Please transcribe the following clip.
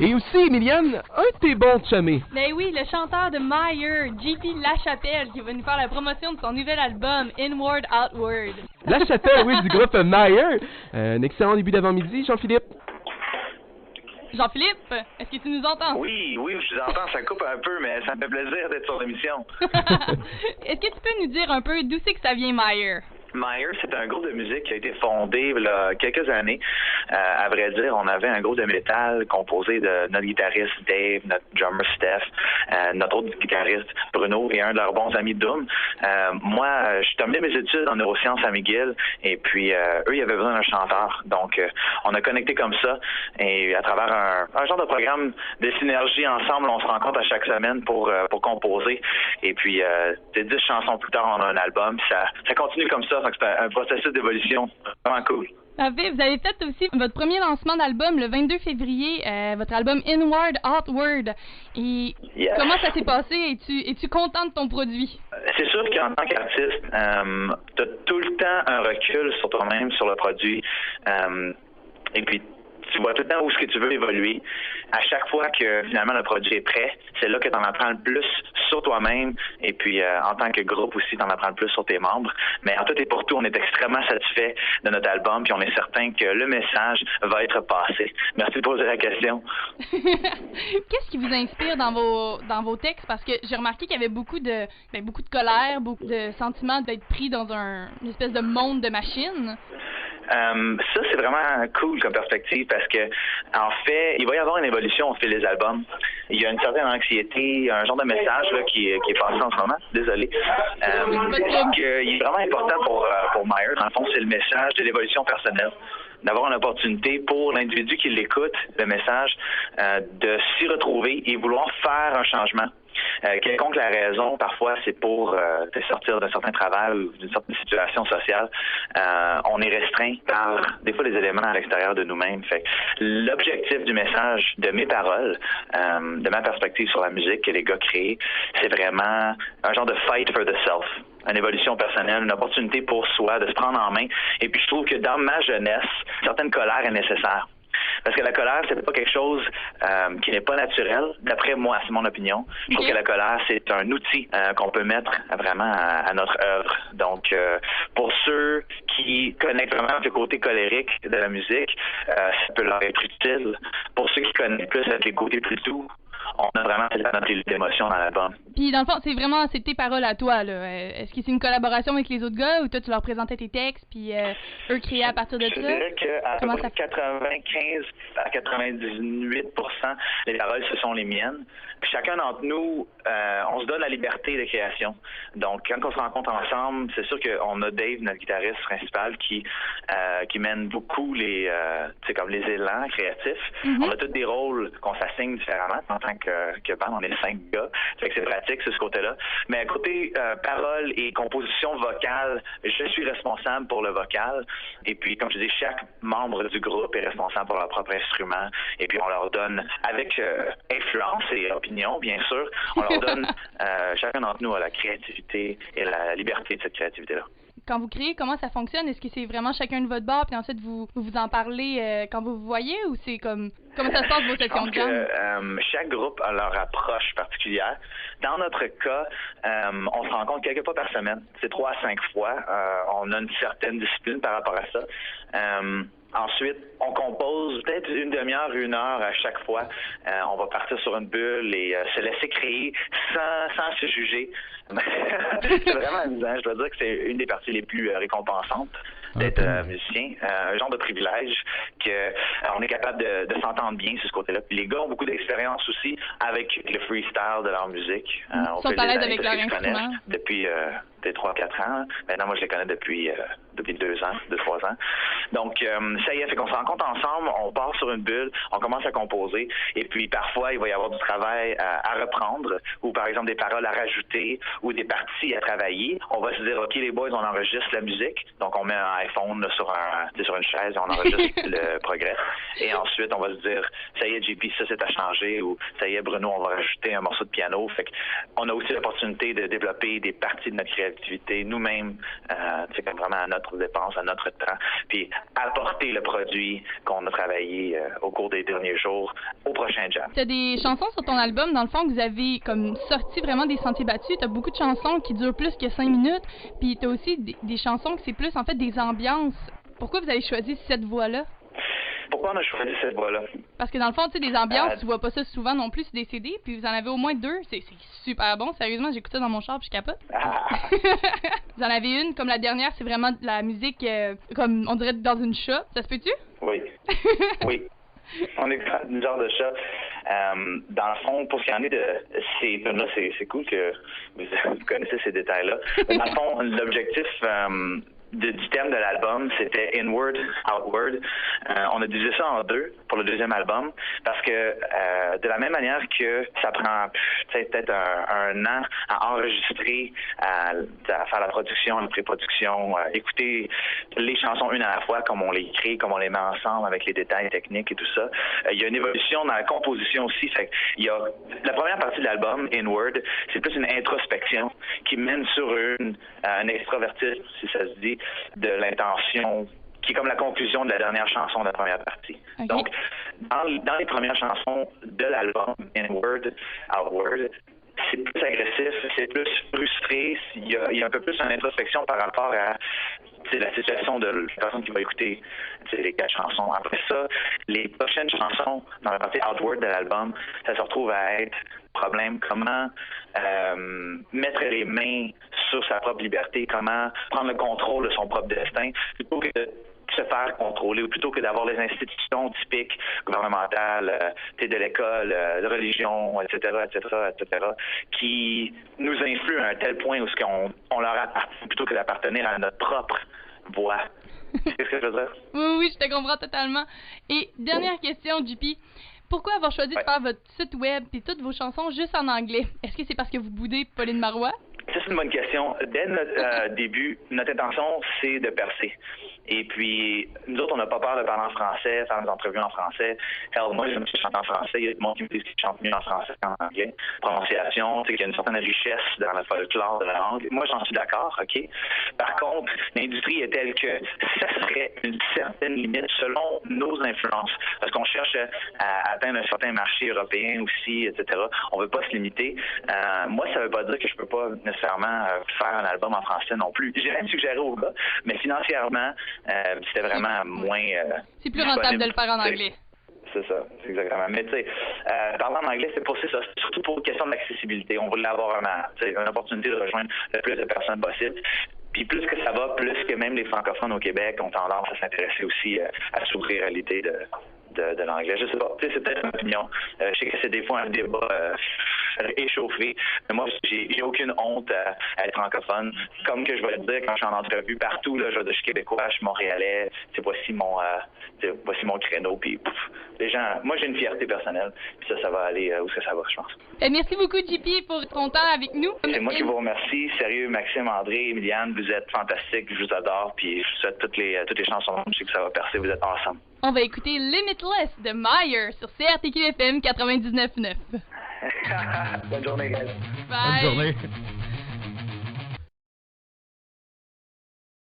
Et aussi, Emilienne, un de tes bons chumés. Ben oui, le chanteur de Meyer, JP Lachapelle, qui va nous faire la promotion de son nouvel album, Inward Outward. Lachapelle, oui, du groupe Meyer. Un excellent début d'avant-midi, Jean-Philippe. Jean-Philippe, est-ce que tu nous entends? Oui, je vous entends, ça coupe un peu, mais ça me fait plaisir d'être sur l'émission. Est-ce que tu peux nous dire un peu d'où c'est que ça vient, Meyer? Meyer, c'est un groupe de musique qui a été fondé il y a quelques années. À vrai dire, on avait un groupe de métal composé de notre guitariste Dave, notre drummer Steph, notre autre guitariste Bruno et un de leurs bons amis Doom. Moi, je terminais mes études en neurosciences à McGill et puis eux, ils avaient besoin d'un chanteur. Donc, on a connecté comme ça et à travers un genre de programme de synergie ensemble, on se rencontre à chaque semaine pour composer. Et puis, 10 chansons plus tard, on a un album. Puis ça continue comme ça. Donc, c'est un processus d'évolution vraiment cool. Parfait. Vous avez fait aussi votre premier lancement d'album le 22 février, votre album Inward Outward. Et comment ça s'est passé? Es-tu content de ton produit? C'est sûr qu'en tant qu'artiste, tu as tout le temps un recul sur toi-même, sur le produit. Et puis, tu vois tout le temps où est-ce que tu veux évoluer. À chaque fois que finalement le produit est prêt, c'est là que tu en apprends le plus sur toi-même et puis en tant que groupe aussi, tu en apprends le plus sur tes membres. Mais en tout et pour tout, on est extrêmement satisfait de notre album puis on est certain que le message va être passé. Merci de poser la question. Qu'est-ce qui vous inspire dans vos textes? Parce que j'ai remarqué qu'il y avait beaucoup de colère, beaucoup de sentiments d'être pris dans une espèce de monde de machines. Ça, c'est vraiment cool comme perspective parce que, en fait, il va y avoir une évolution au fil des albums. Il y a une certaine anxiété, un genre de message là, qui est passé en ce moment. Désolé. Il est vraiment important pour Meyer. Dans le fond, c'est le message de l'évolution personnelle. D'avoir une opportunité pour l'individu qui l'écoute, le message, de s'y retrouver et vouloir faire un changement. Quelconque la raison, parfois, c'est pour sortir d'un certain travail ou d'une certaine situation sociale. On est restreint par, des fois, les éléments à l'extérieur de nous-mêmes. Fait l'objectif du message, de mes paroles, de ma perspective sur la musique que les gars créent, c'est vraiment un genre de fight for the self. Une évolution personnelle, une opportunité pour soi de se prendre en main. Et puis, je trouve que dans ma jeunesse, une certaine colère est nécessaire. Parce que la colère, c'est pas quelque chose qui n'est pas naturel. D'après moi, c'est mon opinion. Je trouve que la colère, c'est un outil qu'on peut mettre vraiment à notre œuvre. Donc, pour ceux qui connaissent vraiment le côté colérique de la musique, ça peut leur être utile. Pour ceux qui connaissent plus les côtés plus doux, on a vraiment notre émotion dans l'album. Puis dans le fond, c'est tes paroles à toi, là. Est-ce que c'est une collaboration avec les autres gars ou toi tu leur présentais tes textes puis eux créaient à partir de ça? Je dirais qu'à 95 à 98%, les paroles, ce sont les miennes. Puis chacun d'entre nous, on se donne la liberté de création. Donc, quand on se rencontre ensemble, c'est sûr qu'on a Dave, notre guitariste principal, qui mène beaucoup les élans créatifs. On a tous des rôles qu'on s'assigne différemment en tant que band. On est 5 gars. Fait que c'est pratique, c'est ce côté-là. Mais à côté paroles et composition vocale, je suis responsable pour le vocal. Et puis, comme je dis, chaque membre du groupe est responsable pour leur propre instrument. Et puis, on leur donne, avec influence et opinion, bien sûr, on leur donne, chacun d'entre nous a la créativité et la liberté de cette créativité-là. Quand vous créez, comment ça fonctionne? Est-ce que c'est vraiment chacun de votre bord, puis ensuite vous en parlez quand vous vous voyez, ou c'est comment ça se passe vos sessions de jam? Chaque groupe a leur approche particulière. Dans notre cas, on se rencontre quelques fois par semaine. C'est 3 à 5 fois. On a une certaine discipline par rapport à ça. Ensuite, on compose peut-être une demi-heure, 1 heure à chaque fois. On va partir sur une bulle et se laisser créer sans se juger. C'est vraiment amusant. Je dois dire que c'est une des parties les plus récompensantes d'être musicien. Un genre de privilège on est capable de s'entendre bien sur ce côté-là. Puis les gars ont beaucoup d'expérience aussi avec le freestyle de leur musique. Ils sont à l'aise avec leur instrument. Depuis 3-4 ans. Maintenant, moi, je les connais depuis 2 ans, 2-3 ans. Donc, ça y est, fait qu'on se rencontre ensemble, on part sur une bulle, on commence à composer, et puis parfois, il va y avoir du travail à reprendre, ou par exemple des paroles à rajouter, ou des parties à travailler. On va se dire, OK, les boys, on enregistre la musique, donc on met un iPhone là, sur une chaise, et on enregistre le progrès. Et ensuite, on va se dire, ça y est, JP, ça c'est à changer, ou ça y est, Bruno, on va rajouter un morceau de piano. Fait qu'on a aussi l'opportunité de développer des parties de notre créativité activités nous-mêmes, comme vraiment à notre dépense, à notre temps, puis apporter le produit qu'on a travaillé au cours des derniers jours au prochain jam. Tu as des chansons sur ton album, dans le fond, que vous avez comme sorti vraiment des sentiers battus. Tu as beaucoup de chansons qui durent plus que 5 minutes, puis tu as aussi des chansons que c'est plus en fait des ambiances. Pourquoi vous avez choisi cette voie-là? Pourquoi on a choisi cette voie-là? Parce que dans le fond, tu sais, des ambiances, tu vois pas ça souvent non plus sur des CD, puis vous en avez au moins 2. C'est super bon. Sérieusement, j'écoute ça dans mon char puis je capote. Vous en avez une, comme la dernière, c'est vraiment de la musique, comme on dirait dans une shop. Ça se peut-tu? Oui. Oui. On est dans une genre de shop. Dans le fond, pour ce qui en est de ces tunes-là, c'est cool que vous connaissez ces détails-là. Mais dans le fond, l'objectif du thème de l'album, c'était Inward, Outward. On a divisé ça en 2 pour le deuxième album parce que de la même manière que ça prend peut-être un an à enregistrer, à faire la production, la pré-production, écouter les chansons une à la fois, comme on les crée, comme on les met ensemble avec les détails techniques et tout ça. Il y a une évolution dans la composition aussi. Fait il y a la première partie de l'album, Inward, c'est plus une introspection qui mène sur un extravertisme, si ça se dit, de l'intention, qui est comme la conclusion de la dernière chanson de la première partie. Okay. Donc, dans les premières chansons de l'album, Inward, Outward, c'est plus agressif, c'est plus frustré, il y a un peu plus une introspection par rapport à la situation de la personne qui va écouter les 4 chansons. Après ça, les prochaines chansons dans la partie Outward de l'album, ça se retrouve à être problème, comment mettre les mains sur sa propre liberté, comment prendre le contrôle de son propre destin, plutôt que de se faire contrôler, ou plutôt que d'avoir les institutions typiques gouvernementales, de l'école, de religion, etc., qui nous influent à un tel point où on leur appartient plutôt que d'appartenir à notre propre voix. Qu'est-ce que je veux dire? Oui, je te comprends totalement. Et dernière question, JP. Pourquoi avoir choisi de faire votre site web et toutes vos chansons juste en anglais? Est-ce que c'est parce que vous boudez Pauline Marois? Ça, c'est une bonne question. Dès notre début, notre intention, c'est de percer. Et puis, nous autres, on n'a pas peur de parler en français, faire des entrevues en français. Alors, moi, j'aime chanter en français. Il y a des gens qui me disent qu'ils chantent mieux en français qu'en anglais. Prononciation, qu'il y a une certaine richesse dans le folklore de la langue. Moi, j'en suis d'accord, OK? Par contre, l'industrie est telle que ça serait une certaine limite selon nos influences. Parce qu'on cherche à atteindre un certain marché européen aussi, etc. On ne veut pas se limiter. Moi, ça ne veut pas dire que je ne peux pas nécessairement faire un album en français non plus. J'ai rien suggéré aux gars, mais financièrement, c'était vraiment moins... c'est plus rentable de le faire en anglais. C'est ça, c'est exactement. Mais tu sais, parler en anglais, c'est ça. C'est surtout pour une question d'accessibilité. On voulait avoir une opportunité de rejoindre le plus de personnes possible. Puis plus que ça va, plus que même les francophones au Québec ont tendance à s'intéresser aussi à s'ouvrir à l'idée de l'anglais. Je sais pas, c'est peut-être une opinion. Je sais que c'est des fois un débat échauffé. Mais moi, j'ai aucune honte à être francophone. Comme que je vais le dire quand je suis en entrevue partout, là, je suis québécois, je suis montréalais, voici mon créneau. Puis les gens, moi j'ai une fierté personnelle. Puis ça va aller où ça va, je pense. Merci beaucoup, JP, pour ton temps avec nous. C'est moi qui vous remercie. Sérieux, Maxime, André, Emiliane, vous êtes fantastiques, je vous adore. Puis je vous souhaite toutes les chansons. Je sais que ça va percer, vous êtes awesome. On va écouter Limitless de Meyer sur CRTQ FM 99.9. Bonne journée, guys. Bye. Bonne journée.